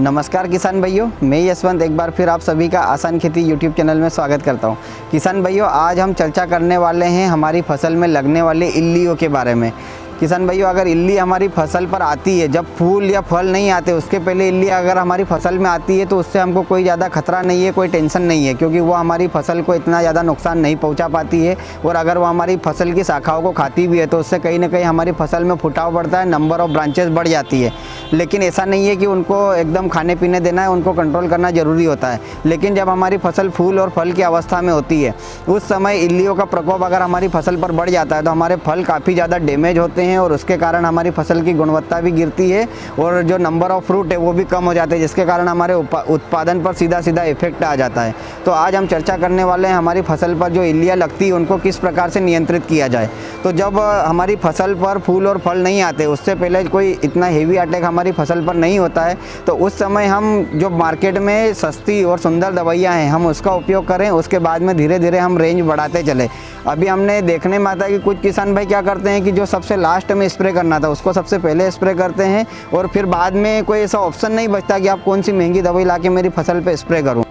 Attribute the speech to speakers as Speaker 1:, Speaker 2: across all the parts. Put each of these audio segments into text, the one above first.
Speaker 1: नमस्कार किसान भाइयों, मैं यशवंत एक बार फिर आप सभी का आसान खेती यूट्यूब चैनल में स्वागत करता हूं। किसान भाइयों, आज हम चर्चा करने वाले हैं हमारी फसल में लगने वाले इल्लियों के बारे में। किसान भाइयों, अगर इल्ली हमारी फसल पर आती है, जब फूल या फल नहीं आते उसके पहले इल्ली अगर हमारी फसल में आती है तो उससे हमको कोई ज़्यादा खतरा नहीं है, कोई टेंशन नहीं है, क्योंकि वो हमारी फसल को इतना ज़्यादा नुकसान नहीं पहुंचा पाती है। और अगर वो हमारी फसल की शाखाओं को खाती भी है तो उससे कहीं ना कहीं हमारी फसल में फुटाव बढ़ता है, नंबर ऑफ ब्रांचेस बढ़ जाती है। लेकिन ऐसा नहीं है कि उनको एकदम खाने पीने देना है, उनको कंट्रोल करना ज़रूरी होता है। लेकिन जब हमारी फसल फूल और फल की अवस्था में होती है उस समय इल्लियों का प्रकोप अगर हमारी फसल पर बढ़ जाता है तो हमारे फल काफ़ी ज़्यादा डैमेज होते हैं और उसके कारण हमारी फसल की गुणवत्ता भी गिरती है और जो नंबर ऑफ फ्रूट है वो भी कम हो जाते हैं, जिसके कारण हमारे उत्पादन पर सीधा सीधा इफेक्ट आ जाता है। तो आज हम चर्चा करने वाले हैं हमारी फसल पर जो इल्लियाँ लगती है उनको किस प्रकार से नियंत्रित किया जाए। तो जब हमारी फसल पर फूल और फल नहीं आते, उससे पहले कोई इतना हेवी अटैक हमारी फसल पर नहीं होता है, तो उस समय हम जो मार्केट में सस्ती और सुंदर दवाइयाँ हैं हम उसका उपयोग करें। उसके बाद में धीरे धीरे हम रेंज बढ़ाते चले। अभी हमने देखने में आता है कि कुछ किसान भाई क्या करते हैं कि जो सबसे लास्ट में स्प्रे करना था उसको सबसे पहले स्प्रे करते हैं और फिर बाद में कोई ऐसा ऑप्शन नहीं बचता कि आप कौन सी महंगी दवाई लाके मेरी फसल पे स्प्रे करूं।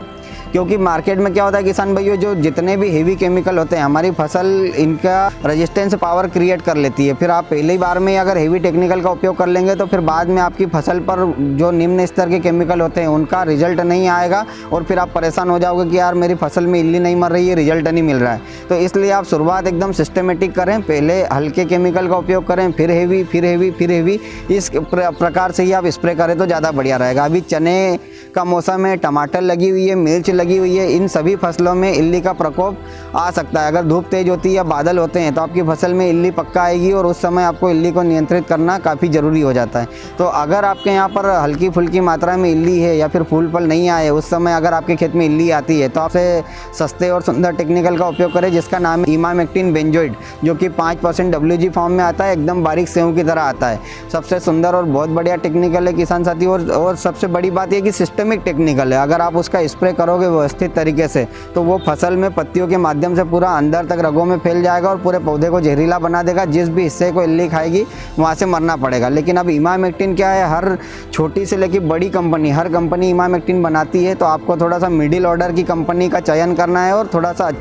Speaker 1: क्योंकि मार्केट में क्या होता है किसान भाइयों, जो जितने भी हेवी केमिकल होते हैं हमारी फसल इनका रेजिस्टेंस पावर क्रिएट कर लेती है। फिर आप पहली बार में अगर हेवी टेक्निकल का उपयोग कर लेंगे तो फिर बाद में आपकी फसल पर जो निम्न स्तर के केमिकल होते हैं उनका रिजल्ट नहीं आएगा और फिर आप परेशान हो जाओगे कि यार मेरी फसल में इल्ली नहीं मर रही है, रिजल्ट नहीं मिल रहा है। तो इसलिए आप शुरुआत एकदम सिस्टमेटिक करें, पहले हल्के केमिकल का उपयोग करें, फिर हेवी, फिर हेवी, फिर हेवी। इस प्रकार से ही आप स्प्रे करें तो ज़्यादा बढ़िया रहेगा। अभी चने का मौसम है, टमाटर लगी हुई है, मिर्च लगी हुई है, इन सभी फसलों में इल्ली का प्रकोप आ सकता है। अगर धूप तेज होती है या बादल होते हैं तो आपकी फसल में इल्ली पक्का आएगी और उस समय आपको इल्ली को नियंत्रित करना काफ़ी ज़रूरी हो जाता है। तो अगर आपके यहाँ पर हल्की फुल्की मात्रा में इल्ली है या फिर फूल फल नहीं आए, उस समय अगर आपके खेत में इल्ली आती है तो आपसे सस्ते और सुंदर टेक्निकल का उपयोग करें जिसका नाम है इमामेक्टिन बेंजोइड, जो कि 5% WG फॉर्म में आता है, एकदम बारीक सेव की तरह आता है। सबसे सुंदर और बहुत बढ़िया टेक्निकल है किसान साथी। और सबसे बड़ी बात यह कि सिस्टमिक टेक्निकल है। अगर आप उसका स्प्रे करोगे व्यवस्थित तरीके से तो वो फसल में पत्तियों के माध्यम से पूरा अंदर तक रगों में फैल जाएगा और पूरे पौधे को जहरीला बना देगा। जिस भी हिस्से को इल्ली खाएगी वहाँ से मरना पड़ेगा। लेकिन अब इमामेक्टिन क्या है, हर छोटी से लेकर बड़ी कंपनी, हर कंपनी इमामेक्टिन बनाती है। तो आपको थोड़ा सा मिडिल ऑर्डर की कंपनी का चयन करना है और थोड़ा सा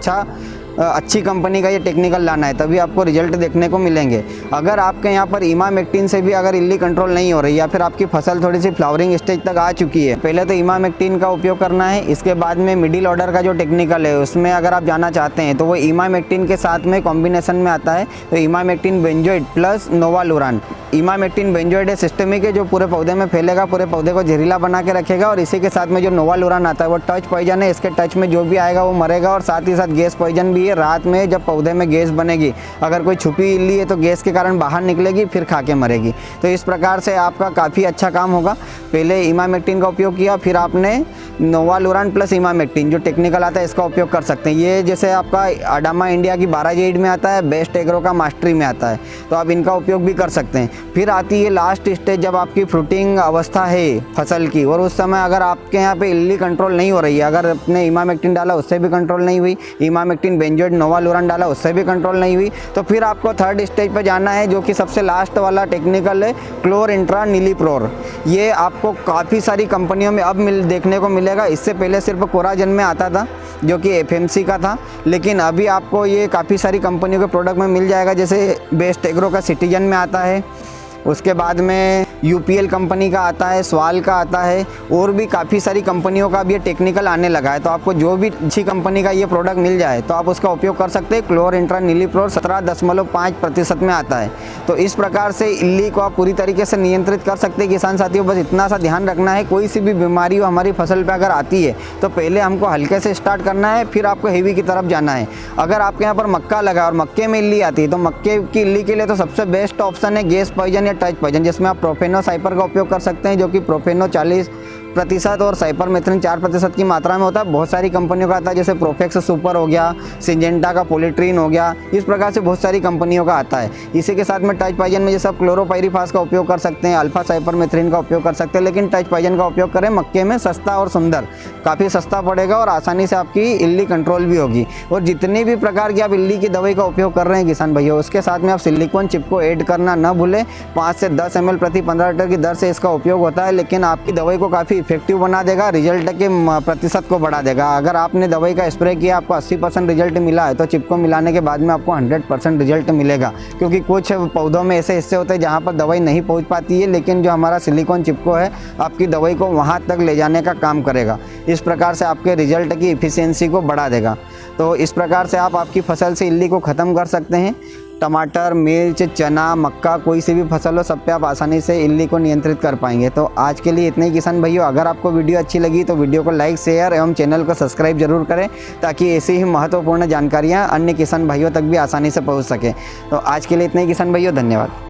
Speaker 1: अच्छी कंपनी का ये टेक्निकल लाना है, तभी आपको रिजल्ट देखने को मिलेंगे। अगर आपके यहाँ पर इमामेक्टिन से भी अगर इल्ली कंट्रोल नहीं हो रही या फिर आपकी फसल थोड़ी सी फ्लावरिंग स्टेज तक आ चुकी है, पहले तो इमामेक्टिन का उपयोग करना है। इसके बाद में मिडिल ऑर्डर का जो टेक्निकल है उसमें अगर आप जाना चाहते हैं तो वो इमामेक्टिन के साथ में कॉम्बिनेशन में आता है। तो emamectin benzoate plus novaluron. Emamectin benzoate systemic है जो पूरे पौधे में फैलेगा, पूरे पौधे को जहरीला बना के रखेगा। और इसी के साथ में जो नोवालुरान आता है वो टच पॉइजन है, इसके टच में जो भी आएगा वो मरेगा। और साथ ही साथ गैस पॉइजन भी है। रात में जब पौधे में गैस बनेगी, अगर कोई छुपी इल्ली है तो गैस के कारण बाहर निकलेगी, फिर खा के मरेगी। तो इस प्रकार से आपका काफ़ी अच्छा काम होगा। पहले इमामेक्टिन का उपयोग किया, फिर आपने नोवालुरान प्लस इमामेक्टिन जो टेक्निकल आता है इसका उपयोग कर सकते हैं। ये जैसे आपका अडामा इंडिया की 12J में आता है, बेस्ट एग्रो का मास्टरी में आता है, तो आप इनका उपयोग भी कर सकते हैं। फिर आती है लास्ट स्टेज, जब आपकी फ्रूटिंग अवस्था है फसल की और उस समय अगर आपके यहाँ पे इल्ली कंट्रोल नहीं हो रही है, अगर आपने इमामेक्टिन डाला उससे भी कंट्रोल नहीं हुई, इमामेक्टिन बेंजोइड नोवालुरान डाला उससे भी कंट्रोल नहीं हुई, तो फिर आपको थर्ड स्टेज पे जाना है जो कि सबसे लास्ट वाला टेक्निकल है, क्लोरइंट्रानिलिप्रोल। ये आपको काफ़ी सारी कंपनियों में अब देखने को मिलेगा। इससे पहले सिर्फ कोराजन में आता था जो कि FMC का था, लेकिन अभी आपको ये काफ़ी सारी कंपनियों के प्रोडक्ट में मिल जाएगा। जैसे बेस्ट एग्रो का सिटीजन में आता है, उसके बाद में UPL कंपनी का आता है, स्वाल का आता है, और भी काफ़ी सारी कंपनियों का अब ये टेक्निकल आने लगा है। तो आपको जो भी अच्छी कंपनी का ये प्रोडक्ट मिल जाए तो आप उसका उपयोग कर सकते हैं। क्लोरइंट्रानिलिप्रोल 17.5% में आता है। तो इस प्रकार से इल्ली को आप पूरी तरीके से नियंत्रित कर सकते हैं किसान साथियों। बस इतना सा ध्यान रखना है, कोई सी भी बीमारी हो हमारी फसल पर अगर आती है तो पहले हमको हल्के से स्टार्ट करना है, फिर आपको हेवी की तरफ जाना है। अगर आपके यहाँ पर मक्का लगा और मक्के में इल्ली आती है तो मक्के की इल्ली के लिए तो सबसे बेस्ट ऑप्शन है गैस पॉइजन या टच पॉइजन, जिसमें आप प्रोफेनो साइपर का उपयोग कर सकते हैं, जो कि प्रोफेनो 40% और साइपरमेथ्रिन 4% की मात्रा में होता है। बहुत सारी कंपनियों का आता है, जैसे प्रोफेक्स सुपर हो गया, सिंजेंटा का पॉलीट्रीन हो गया, इस प्रकार से बहुत सारी कंपनियों का आता है। इसी के साथ में टच पॉइजन में जैसे आप क्लोरोपाइरीफास का उपयोग कर सकते हैं, अल्फा साइपरमेथ्रिन का उपयोग कर सकते हैं, लेकिन टच पॉइजन का उपयोग करें मक्के में, सस्ता और सुंदर, काफ़ी सस्ता पड़ेगा और आसानी से आपकी इल्ली कंट्रोल भी होगी। और जितनी भी प्रकार की आप इल्ली की दवाई का उपयोग कर रहे हैं किसान भैया, उसके साथ में आप सिलिकॉन चिप को ऐड करना न भूलें। 5 से 10 ml प्रति 15 लीटर की दर से इसका उपयोग होता है, लेकिन आपकी दवाई को काफ़ी इफेक्टिव बना देगा, रिजल्ट के प्रतिशत को बढ़ा देगा। अगर आपने दवाई का स्प्रे किया, आपको 80% रिजल्ट मिला है, तो चिपको मिलाने के बाद में आपको 100% रिजल्ट मिलेगा। क्योंकि कुछ पौधों में ऐसे हिस्से होते हैं जहाँ पर दवाई नहीं पहुँच पाती है, लेकिन जो हमारा सिलिकॉन चिपको है आपकी दवाई को वहाँ तक ले जाने का काम करेगा। इस प्रकार से आपके रिजल्ट की इफ़िशियंसी को बढ़ा देगा। तो इस प्रकार से आप आपकी फसल से इल्ली को ख़त्म कर सकते हैं। टमाटर, मिर्च, चना, मक्का, कोई सी भी फसल हो, सब पे आप आसानी से इल्ली को नियंत्रित कर पाएंगे। तो आज के लिए इतने ही किसान भाइयों। अगर आपको वीडियो अच्छी लगी तो वीडियो को लाइक, शेयर एवं चैनल को सब्सक्राइब जरूर करें, ताकि ऐसी ही महत्वपूर्ण जानकारियाँ अन्य किसान भाइयों तक भी आसानी से पहुँच सके। तो आज के लिए इतने ही किसान भाइयों, धन्यवाद।